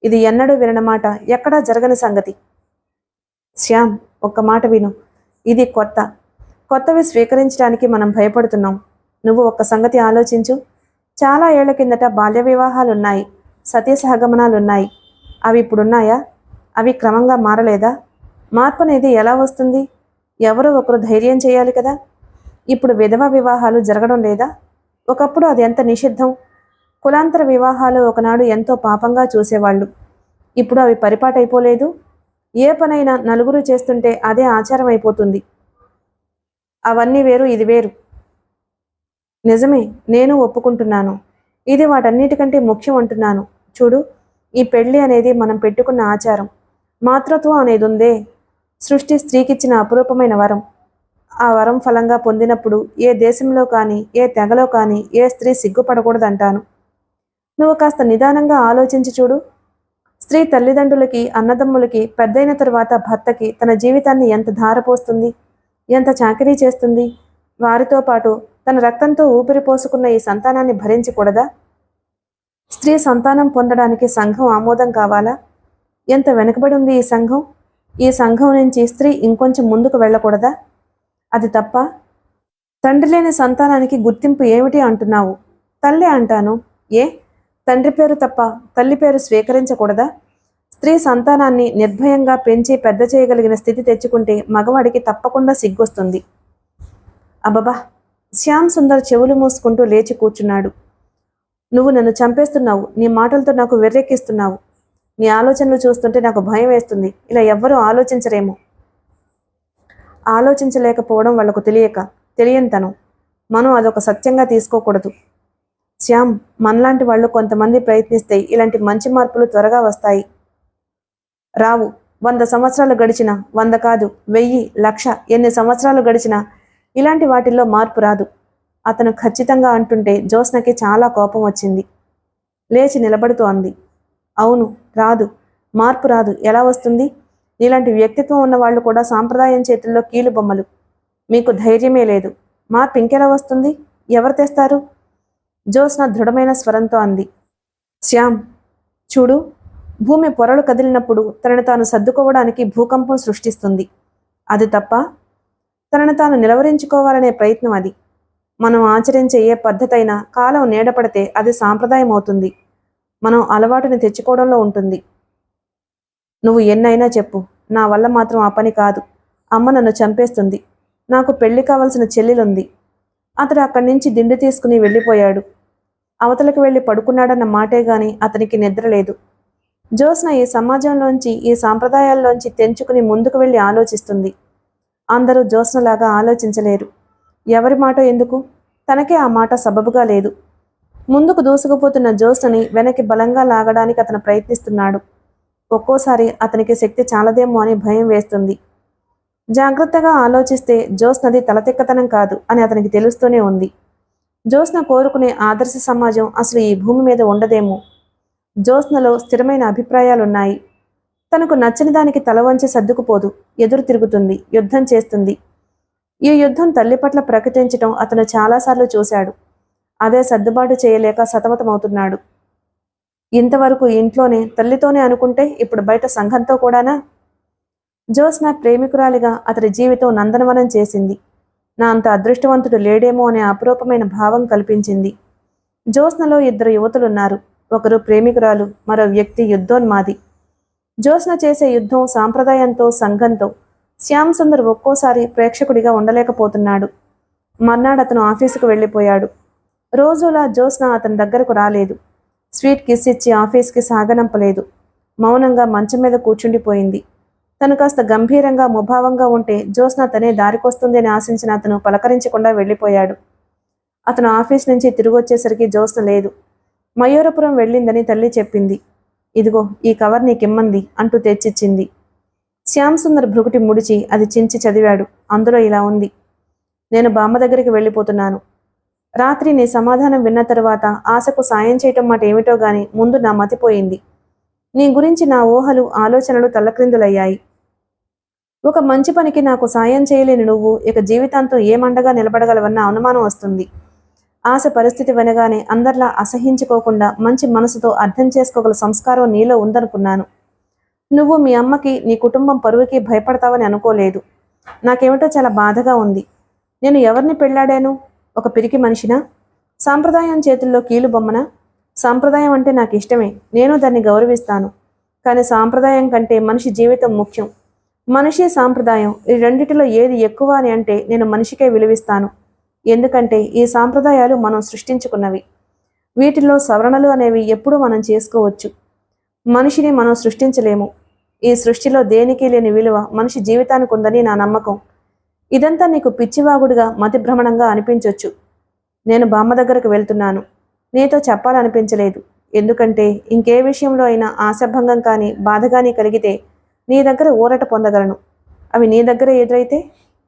ఇది ఎన్నడూ వినని మాట, ఎక్కడా జరగని సంగతి. శ్యామ్, ఒక్క మాట విను. ఇది కొత్తవి స్వీకరించడానికి మనం భయపడుతున్నాం. నువ్వు ఒక్క సంగతి ఆలోచించు. చాలా ఏళ్ల కిందట బాల్య వివాహాలున్నాయి, సతీ సహగమనాలున్నాయి. అవి ఇప్పుడున్నాయా? అవి క్రమంగా మారలేదా? మార్పు అనేది ఎలా వస్తుంది? ఎవరో ఒకరు ధైర్యం చేయాలి కదా. ఇప్పుడు విధవ వివాహాలు జరగడం లేదా? ఒకప్పుడు అది ఎంత నిషిద్ధం. కులాంతర వివాహాలు ఒకనాడు ఎంతో పాపంగా చూసేవాళ్ళు. ఇప్పుడు అవి పరిపాటైపోలేదు. ఏ పనైనా నలుగురు చేస్తుంటే అదే ఆచారం అయిపోతుంది. అవన్నీ వేరు, ఇది వేరు. నిజమే, నేను ఒప్పుకుంటున్నాను. ఇది వాటన్నిటికంటే ముఖ్యం అంటున్నాను. చూడు, ఈ పెళ్లి అనేది మనం పెట్టుకున్న ఆచారం. మాతృత్వం అనేది ఉందే, సృష్టి స్త్రీకిచ్చిన అపురూపమైన వరం. ఆ వరం ఫలంగా పొందినప్పుడు ఏ దేశంలో కానీ, ఏ తెగలో కానీ ఏ స్త్రీ సిగ్గుపడకూడదంటాను. నువ్వు కాస్త నిదానంగా ఆలోచించి చూడు. స్త్రీ తల్లిదండ్రులకి, అన్నదమ్ములకి, పెద్దయిన తరువాత భర్తకి తన జీవితాన్ని ఎంత ధారపోస్తుంది, ఎంత చాకరీ చేస్తుంది. వారితో పాటు తన రక్తంతో ఊపిరి పోసుకున్న ఈ సంతానాన్ని భరించకూడదా? స్త్రీ సంతానం పొందడానికి సంఘం ఆమోదం కావాలా? ఎంత వెనుకబడి ఉంది ఈ సంఘం. ఈ సంఘం నుంచి స్త్రీ ఇంకొంచెం ముందుకు వెళ్ళకూడదా? అది తప్ప? తండ్రి లేని సంతానానికి గుర్తింపు ఏమిటి అంటున్నావు? తల్లి అంటాను. ఏ తండ్రి పేరు తప్ప తల్లి పేరు స్వీకరించకూడదా? స్త్రీ సంతానాన్ని నిర్భయంగా పెంచి పెద్ద చేయగలిగిన స్థితి తెచ్చుకుంటే మగవాడికి తప్పకుండా సిగ్గొస్తుంది. అబ్బబా! శ్యామ్ సుందర్ చెవులు మూసుకుంటూ లేచి కూర్చున్నాడు. నువ్వు నన్ను చంపేస్తున్నావు. నీ మాటలతో నాకు వెర్రెక్కిస్తున్నావు. నీ ఆలోచనలు చూస్తుంటే నాకు భయం వేస్తుంది. ఇలా ఎవ్వరూ ఆలోచించరేమో. ఆలోచించలేకపోవడం వాళ్లకు తెలియనితనం. మనం అదొక సత్యంగా తీసుకోకూడదు. శ్యామ్, మనలాంటి వాళ్ళు కొంతమంది ప్రయత్నిస్తే ఇలాంటి మంచి మార్పులు త్వరగా వస్తాయి. రావు. 100 సంవత్సరాలు గడిచినా, 100 కాదు, 1000, 1,00,000 ఎన్ని సంవత్సరాలు గడిచినా ఇలాంటి వాటిల్లో మార్పు రాదు. అతను ఖచ్చితంగా అంటుంటే జ్యోత్స్నకి చాలా కోపం వచ్చింది. లేచి నిలబడుతూ అంది. అవును, రాదు. మార్పు రాదు. ఎలా వస్తుంది? ఇలాంటి వ్యక్తిత్వం ఉన్న వాళ్ళు కూడా సాంప్రదాయం చేతుల్లో కీలు బొమ్మలు. మీకు ధైర్యమే లేదు. మార్పు ఇంకెలా వస్తుంది? ఎవరు తెస్తారు? జ్యోత్స్న దృఢమైన స్వరంతో అంది. శ్యామ్, చూడు, భూమి పొరలు కదిలినప్పుడు తనను తాను సర్దుకోవడానికి భూకంపం సృష్టిస్తుంది. అది తప్ప? తనను తాను నిలవరించుకోవాలనే ప్రయత్నం అది. మనం ఆచరించే ఏ పద్ధతి అయినా కాలం నీడపడితే అది సాంప్రదాయం అవుతుంది. మనం అలవాటుని తెచ్చుకోవడంలో ఉంటుంది. నువ్వు ఎన్నైనా చెప్పు, నా వల్ల మాత్రం ఆ పని కాదు. అమ్మ నన్ను చంపేస్తుంది. నాకు పెళ్లి కావలసిన చెల్లెలుంది. అతడు అక్కడి నుంచి దిండు తీసుకుని వెళ్ళిపోయాడు. అవతలకు వెళ్ళి పడుకున్నాడన్న మాటే గాని అతనికి నిద్ర లేదు. జ్యోత్స్న ఈ సమాజంలోంచి, ఈ సాంప్రదాయాల్లోంచి తెంచుకుని ముందుకు వెళ్ళి ఆలోచిస్తుంది. అందరూ జ్యోత్స్నలాగా ఆలోచించలేరు. ఎవరి మాట ఎందుకు? తనకే ఆ మాట సబబుగా లేదు. ముందుకు దూసుకుపోతున్న జ్యోత్స్నని వెనక్కి బలంగా లాగడానికి అతను ప్రయత్నిస్తున్నాడు. ఒక్కోసారి అతనికి శక్తి చాలదేమో అని భయం వేస్తుంది. జాగ్రత్తగా ఆలోచిస్తే జ్యోత్స్నది తలతిక్కతనం కాదు అని అతనికి తెలుస్తూనే ఉంది. జ్యోత్స్న కోరుకునే ఆదర్శ సమాజం అసలు ఈ భూమి మీద ఉండదేమో. జ్యోత్స్నలో స్థిరమైన అభిప్రాయాలున్నాయి. తనకు నచ్చని దానికి తల వంచి సర్దుకుపోదు. ఎదురు తిరుగుతుంది, యుద్ధం చేస్తుంది. ఈ యుద్ధం తల్లి పట్ల ప్రకటించటం అతను చాలాసార్లు చూశాడు. అదే సర్దుబాటు చేయలేక సతమతమవుతున్నాడు. ఇంతవరకు ఇంట్లోనే తల్లితోనే అనుకుంటే ఇప్పుడు బయట సంఘంతో కూడానా? జ్యోత్స్న ప్రేమికురాలిగా అతడి జీవితం నందనవనం చేసింది. నా అంత అదృష్టవంతుడు లేడేమో అనే అపురూపమైన భావం కల్పించింది. జ్యోత్స్నలో 2 యువతులున్నారు. ఒకరు ప్రేమికురాలు, మరో వ్యక్తి యుద్ధోన్మాది. జ్యోత్స్న చేసే యుద్ధం సాంప్రదాయంతో, సంఘంతో. శ్యామ్ సుందర్ ఒక్కోసారి ప్రేక్షకుడిగా ఉండలేకపోతున్నాడు. మర్నాడు అతను ఆఫీసుకు వెళ్ళిపోయాడు. రోజులా జ్యోత్స్న అతని దగ్గరకు రాలేదు. స్వీట్ కిస్ ఇచ్చి ఆఫీస్కి సాగనంపలేదు. మౌనంగా మంచం మీద కూర్చుండిపోయింది. తను కాస్త గంభీరంగా ముభావంగా ఉంటే జ్యోత్స్న తనే దారికొస్తుంది అని ఆశించిన అతను పలకరించకుండా వెళ్ళిపోయాడు. అతను ఆఫీస్ నుంచి తిరిగొచ్చేసరికి జ్యోత్స్న లేదు. మయూరపురం వెళ్ళిందని తల్లి చెప్పింది. ఇదిగో ఈ కవర్ నీకిమ్మంది అంటూ తెచ్చిచ్చింది. శ్యామ్ సుందర్ భృకుటి ముడిచి అది చించి చదివాడు. అందులో ఇలా ఉంది: నేను బామ్మ దగ్గరికి వెళ్ళిపోతున్నాను. రాత్రి నీ సమాధానం విన్న తరువాత ఆశకు సాయం చేయటం మాట ఏమిటో గాని ముందు నా మతిపోయింది. నీ గురించి నా ఊహలు ఆలోచనలు తల్లక్రిందులయ్యాయి. ఒక మంచి పనికి నాకు సాయం చేయలేని నువ్వు ఇక జీవితాంతం ఏమండగా నిలబడగలవన్న అనుమానం వస్తుంది. ఆశ పరిస్థితి వినగానే అందరిలా అసహించుకోకుండా మంచి మనసుతో అర్థం చేసుకోగల సంస్కారం నీలో ఉందనుకున్నాను. నువ్వు మీ అమ్మకి నీ కుటుంబం పరువుకి భయపడతావని అనుకోలేదు. నాకేమిటో చాలా బాధగా ఉంది. నేను ఎవరిని పెళ్ళాడాను? ఒక పిరికి మనిషినా? సాంప్రదాయం చేతుల్లో కీలు బొమ్మనా? సాంప్రదాయం అంటే నాకు ఇష్టమే, నేను దాన్ని గౌరవిస్తాను. కానీ సాంప్రదాయం కంటే మనిషి జీవితం ముఖ్యం. మనిషి సాంప్రదాయం ఈ రెండిటిలో ఏది ఎక్కువ అని అంటే నేను మనిషికే విలువిస్తాను. ఎందుకంటే ఈ సాంప్రదాయాలు మనం సృష్టించుకున్నవి. వీటిల్లో సవరణలు అనేవి ఎప్పుడూ మనం చేసుకోవచ్చు. మనిషిని మనం సృష్టించలేము. ఈ సృష్టిలో దేనికి లేని విలువ మనిషి జీవితానికి ఉందని నా నమ్మకం. ఇదంతా నీకు పిచ్చివాగుడుగా మతిభ్రమణంగా అనిపించొచ్చు. నేను బామ్మ దగ్గరకు వెళ్తున్నాను. నీతో చెప్పాలనిపించలేదు. ఎందుకంటే ఇంకే విషయంలో అయినా ఆశాభంగం కానీ బాధ కానీ కలిగితే నీ దగ్గర ఊరట పొందగలను. అవి నీ దగ్గర ఎదురైతే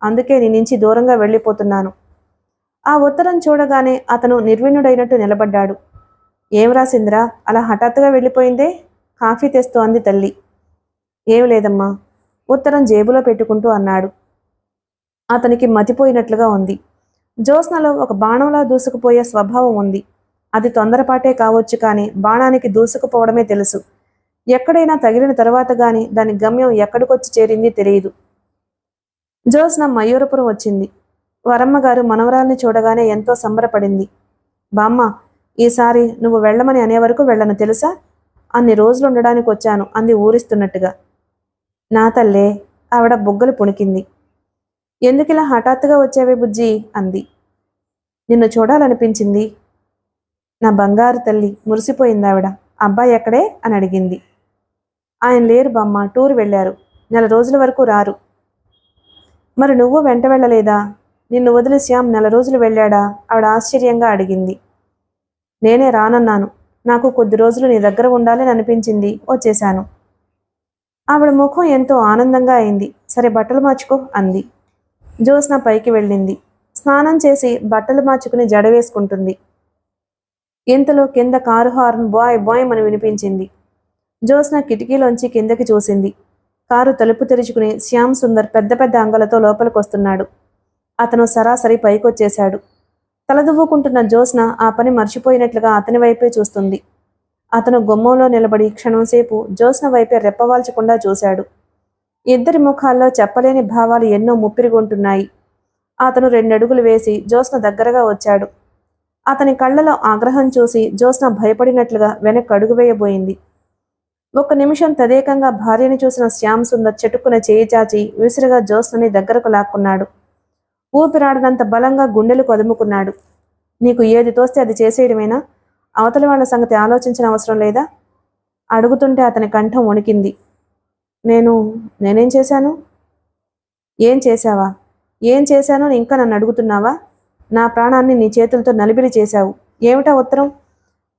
అందుకే నీ నుంచి దూరంగా వెళ్ళిపోతున్నాను. ఆ ఉత్తరం చూడగానే అతను నిర్విణ్ణుడైనట్టు నిలబడ్డాడు. ఏం రాసిందిరా అలా హఠాత్తుగా వెళ్ళిపోయిందే? కాఫీ తెస్తూ అంది తల్లి. ఏం లేదమ్మా, ఉత్తరం జేబులో పెట్టుకుంటూ అన్నాడు. అతనికి మతిపోయినట్లుగా ఉంది. జ్యోత్స్నలో ఒక బాణంలా దూసుకుపోయే స్వభావం ఉంది. అది తొందరపాటే కావచ్చు, కానీ బాణానికి దూసుకుపోవడమే తెలుసు. ఎక్కడైనా తగిలిన తరువాత గాని దాని గమ్యం ఎక్కడికొచ్చి చేరింది తెలియదు. జ్యోత్స్న మయూరపురం వచ్చింది. వరమ్మగారు మనవరాల్ని చూడగానే ఎంతో సంబరపడింది. బామ్మ, ఈసారి నువ్వు వెళ్ళమని అనేవరకు వెళ్ళను తెలుసా? అన్ని రోజులు ఉండడానికి వచ్చాను అంది ఊరిస్తున్నట్టుగా. నా తల్లే, ఆవిడ బుగ్గలు పుణికింది. ఎందుకిలా హఠాత్తుగా వచ్చావే బుజ్జి అంది. నిన్ను చూడాలనిపించింది. నా బంగారు తల్లి మురిసిపోయింది ఆవిడ. అబ్బాయి ఎక్కడే అని అడిగింది. ఆయన లేరు బామ్మ, టూర్ వెళ్ళారు. నెల రోజుల వరకు రారు. మరి నువ్వు వెంట వెళ్ళలేదా? నిన్ను వదిలి శ్యామ్ నెల రోజులు వెళ్ళాడా? ఆవిడ ఆశ్చర్యంగా అడిగింది. నేనే రానన్నాను. నాకు కొద్ది రోజులు నీ దగ్గర ఉండాలని అనిపించింది, వచ్చేశాను. ఆవిడ ముఖం ఎంతో ఆనందంగా అయింది. సరే బట్టలు మార్చుకో అంది. జ్యోత్స్న పైకి వెళ్ళింది. స్నానం చేసి బట్టలు మార్చుకుని జడ వేసుకుంటుంది. ఇంతలో కింద కారు హార్న్ బాయ్ బాయ్ అని వినిపించింది. జ్యోత్స్న కిటికీలోంచి కిందకి చూసింది. కారు తలుపు తెరుచుకుని శ్యామ్ సుందర్ పెద్ద పెద్ద అంగలతో లోపలికొస్తున్నాడు. అతను సరాసరి పైకొచ్చేశాడు. తలదువ్వుకుంటున్న జ్యోత్స్న ఆ పని మర్చిపోయినట్లుగా అతని వైపే చూస్తుంది. అతను గుమ్మంలో నిలబడి క్షణంసేపు జ్యోత్స్న వైపే రెప్పవాల్చకుండా చూశాడు. ఇద్దరి ముఖాల్లో చెప్పలేని భావాలు ఎన్నో ముప్పిరిగొంటున్నాయి. అతను 2 అడుగులు వేసి జ్యోత్స్న దగ్గరగా వచ్చాడు. అతని కళ్ళలో ఆగ్రహం చూసి జ్యోత్స్న భయపడినట్లుగా వెనక్కి అడుగు వేయబోయింది. 1 నిమిషం తదేకంగా భార్యని చూసిన శ్యామ్ సుందర్ చెట్టుకున్న చేయి చాచి విసురుగా జ్యోత్స్నని దగ్గరకు లాక్కున్నాడు. ఊపిరాడనంత బలంగా గుండెలు కదుముకున్నాడు. నీకు ఏది తోస్తే అది చేసేయడమేనా? అవతలి వాళ్ళ సంగతి ఆలోచించిన అవసరం లేదా? అడుగుతుంటే అతని కంఠం వణికింది. నేనేం చేశాను? ఏం చేశావా? ఏం చేశానో ఇంకా నన్ను అడుగుతున్నావా? నా ప్రాణాన్ని నీ చేతులతో నలిబిలి చేశావు. ఏమిటా ఉత్తరం?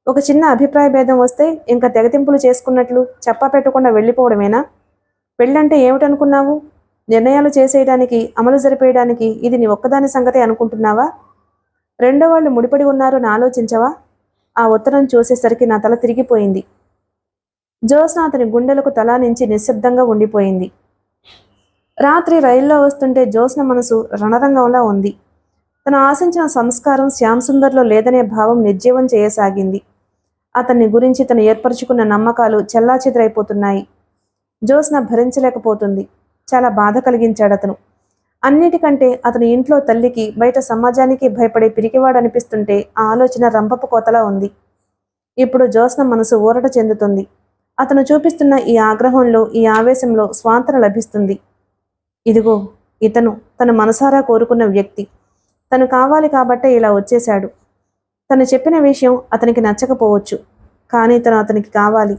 ఒక చిన్న అభిప్రాయ భేదం వస్తే ఇంకా తెగతింపులు చేసుకున్నట్లు చెప్పా పెట్టకుండా వెళ్ళిపోవడమేనా? పెళ్ళంటే ఏమిటనుకున్నావు? నిర్ణయాలు చేసేయడానికి, అమలు జరిపేయడానికి ఇది నీ ఒక్కదాని సంగతే అనుకుంటున్నావా? రెండో వాళ్ళు ముడిపడి ఉన్నారు అని ఆలోచించవా? ఆ ఉత్తరం చూసేసరికి నా తల తిరిగిపోయింది. జ్యోత్స్న అతని గుండెలకు తలా నుంచి నిశ్శబ్దంగా ఉండిపోయింది. రాత్రి రైల్లో వస్తుంటే జ్యోత్స్న మనసు రణరంగంలా ఉంది. తను ఆశించిన సంస్కారం శ్యామ్ సుందర్లో లేదనే భావం నిర్జీవం చేయసాగింది. అతన్ని గురించి తను ఏర్పరచుకున్న నమ్మకాలు చెల్లాచెదరైపోతున్నాయి. జ్యోత్స్న భరించలేకపోతుంది. చాలా బాధ కలిగించాడతను. అన్నిటికంటే అతని ఇంట్లో తల్లికి, బయట సమాజానికి భయపడే పిరికివాడనిపిస్తుంటే ఆ ఆలోచన రంపపు కోతలా ఉంది. ఇప్పుడు జ్యోత్స్న మనసు ఊరట చెందుతుంది. అతను చూపిస్తున్న ఈ ఆగ్రహంలో, ఈ ఆవేశంలో స్వాంతన లభిస్తుంది. ఇదిగో ఇతను తన మనసారా కోరుకున్న వ్యక్తి. తను కావాలి కాబట్టే ఇలా వచ్చేశాడు. తను చెప్పిన విషయం అతనికి నచ్చకపోవచ్చు, కానీ తను అతనికి కావాలి.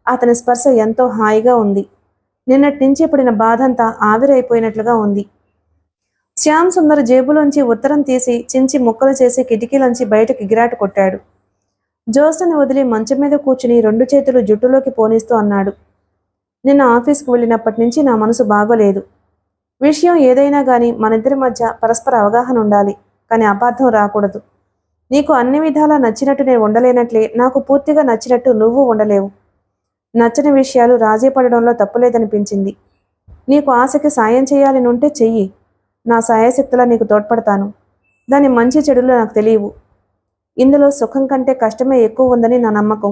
అతని స్పర్శ ఎంతో హాయిగా ఉంది. నిన్నటి నుంచి పడిన బాధంతా ఆవిరైపోయినట్లుగా ఉంది. శ్యామ్ సుందర్ జేబులోంచి ఉత్తరం తీసి చించి ముక్కలు చేసి కిటికీలోంచి బయటకి గిరాటు కొట్టాడు. జ్యోత్స్నని వదిలి మంచం మీద కూర్చుని 2 చేతులు జుట్టులోకి పోనిస్తూ అన్నాడు. నిన్న ఆఫీస్కి వెళ్ళినప్పటి నుంచి నా మనసు బాగోలేదు. విషయం ఏదైనా గాని మనిద్దరి మధ్య పరస్పర అవగాహన ఉండాలి, కానీ అపార్థం రాకూడదు. నీకు అన్ని విధాలా నచ్చినట్టు నేను ఉండలేనట్లే నాకు పూర్తిగా నచ్చినట్టు నువ్వు ఉండలేవు. నచ్చని విషయాలు రాజీ పడడంలో తప్పులేదనిపించింది. నీకు ఆశకి సాయం చేయాలని ఉంటే చెయ్యి. నా సాయశక్తులా నీకు తోడ్పడతాను. దాని మంచి చెడులు నాకు తెలియవు. ఇందులో సుఖం కంటే కష్టమే ఎక్కువ ఉందని నా నమ్మకం.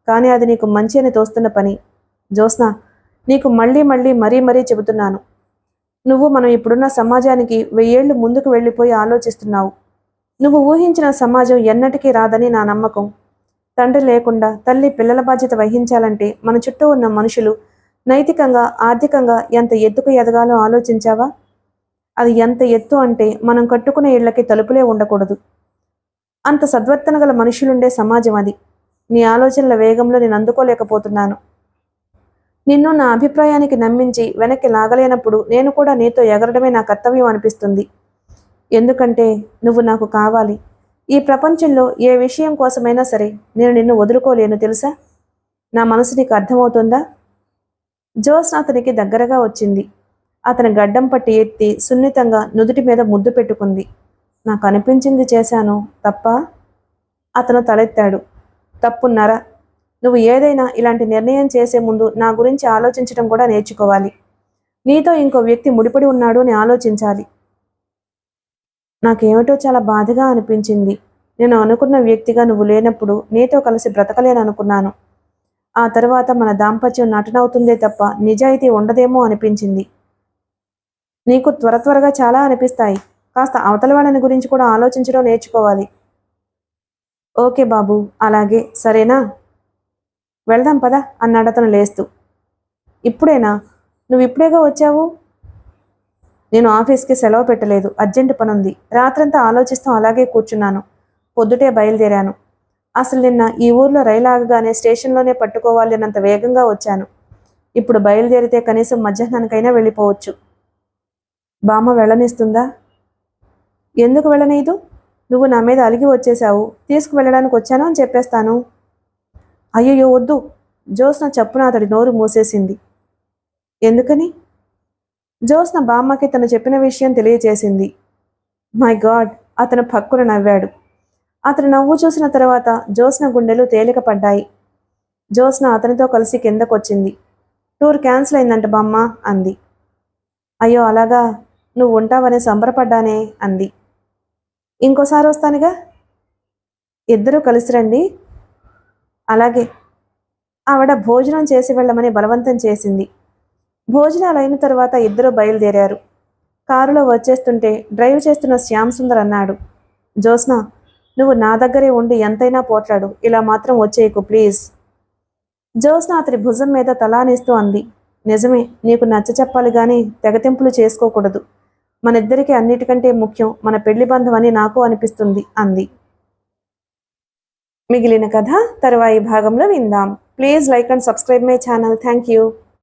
కానీ అది నీకు మంచి అని తోస్తున్న పని. జ్యోత్స్న, నీకు మళ్ళీ మరీ చెబుతున్నాను. నువ్వు మనం ఇప్పుడున్న సమాజానికి 1000 ఏళ్లు ముందుకు వెళ్ళిపోయి ఆలోచిస్తున్నావు. నువ్వు ఊహించిన సమాజం ఎన్నటికీ రాదని నా నమ్మకం. తండ్రి లేకుండా తల్లి పిల్లల బాధ్యత వహించాలంటే మన చుట్టూ ఉన్న మనుషులు నైతికంగా, ఆర్థికంగా ఎంత ఎత్తుకు ఎదగాలో ఆలోచించావా? అది ఎంత ఎత్తు అంటే మనం కట్టుకునే ఇళ్లకి తలుపులే ఉండకూడదు. అంత సద్వర్తన గల మనుషులుండే సమాజం అది. నీ ఆలోచనల వేగంలో నేను అందుకోలేకపోతున్నాను. నిన్ను నా అభిప్రాయానికి నమ్మించి వెనక్కి లాగలేనప్పుడు నేను కూడా నీతో ఎగరడమే నా కర్తవ్యం అనిపిస్తుంది. ఎందుకంటే నువ్వు నాకు కావాలి. ఈ ప్రపంచంలో ఏ విషయం కోసమైనా సరే నేను నిన్ను వదులుకోలేను, తెలుసా? నా మనసు నీకు అర్థమవుతుందా? జ్యోత్స్న అతనికి దగ్గరగా వచ్చింది. అతని గడ్డం పట్టి ఎత్తి సున్నితంగా నుదుటి మీద ముద్దు పెట్టుకుంది. నాకు అనిపించింది చేశాను, తప్ప? అతను తలెత్తాడు. తప్పున్నర. నువ్వు ఏదైనా ఇలాంటి నిర్ణయం చేసే ముందు నా గురించి ఆలోచించడం కూడా నేర్చుకోవాలి. నీతో ఇంకో వ్యక్తి ముడిపడి ఉన్నాడు అని ఆలోచించాలి. నాకేమిటో చాలా బాధగా అనిపించింది. నేను అనుకున్న వ్యక్తిగా నువ్వు లేనప్పుడు నీతో కలిసి బ్రతకలేననుకున్నాను. ఆ తర్వాత మన దాంపత్యం నటనవుతుందే తప్ప నిజాయితీ ఉండదేమో అనిపించింది. నీకు త్వరగా చాలా అనిపిస్తాయి. కాస్త అవతల వాళ్ళని గురించి కూడా ఆలోచించడం నేర్చుకోవాలి. ఓకే బాబు, అలాగే, సరేనా? వెళ్దాం పద అన్నాడు అతను లేస్తూ. ఇప్పుడేనా? నువ్వు ఇప్పుడేగా వచ్చావు? నేను ఆఫీస్కి సెలవు పెట్టలేదు, అర్జెంటు పనుంది. రాత్రంతా ఆలోచిస్తూ అలాగే కూర్చున్నాను. పొద్దుటే బయలుదేరాను. అసలు నిన్న ఈ ఊర్లో రైలు ఆగగానే స్టేషన్లోనే పట్టుకోవాలి అన్నంత వేగంగా వచ్చాను. ఇప్పుడు బయలుదేరితే కనీసం మధ్యాహ్నానికైనా వెళ్ళిపోవచ్చు. బామ్మ వెళ్ళనిస్తుందా? ఎందుకు వెళ్ళనీదు? నువ్వు నా మీద అలిగి వచ్చేశావు. తీసుకువెళ్ళడానికి వచ్చాను అని చెప్పేస్తాను. అయ్యయ్యో వద్దు. జ్యోత్స్న చప్పున అతడి నోరు మూసేసింది. ఎందుకని? జ్యోత్స్న బామ్మకి తను చెప్పిన విషయం తెలియచేసింది. మై గాడ్, అతను పక్కున నవ్వాడు. అతను నవ్వు చూసిన తర్వాత జ్యోత్స్న గుండెలు తేలిక పడ్డాయి. జ్యోత్స్న అతనితో కలిసి కిందకొచ్చింది. టూర్ క్యాన్సిల్ అయిందంట బామ్మ అంది. అయ్యో అలాగా, నువ్వు ఉంటావని సంబరపడ్డానే అంది. ఇంకోసారి వస్తానుగా. ఇద్దరూ కలిసి రండి. అలాగే. ఆవిడ భోజనం చేసి వెళ్ళమని బలవంతం చేసింది. భోజనాలు అయిన తర్వాత ఇద్దరూ బయలుదేరారు. కారులో వచ్చేస్తుంటే డ్రైవ్ చేస్తున్న శ్యామ్ సుందర్ అన్నాడు, జ్యోత్స్న, నువ్వు నా దగ్గరే ఉండి ఎంతైనా పోట్లాడు, ఇలా మాత్రం వచ్చేయకు ప్లీజ్. జ్యోత్స్న అతడి భుజం మీద తలానిస్తూ అంది. నిజమే, నీకు నచ్చ చెప్పాలి గాని తెగతింపులు చేసుకోకూడదు. మనిద్దరికీ అన్నిటికంటే ముఖ్యం మన పెళ్లి బంధం అని నాకు అనిపిస్తుంది అంది. మిగిలిన కథ తరువాయి భాగంలో విందాం. Please like and subscribe my channel. Thank you.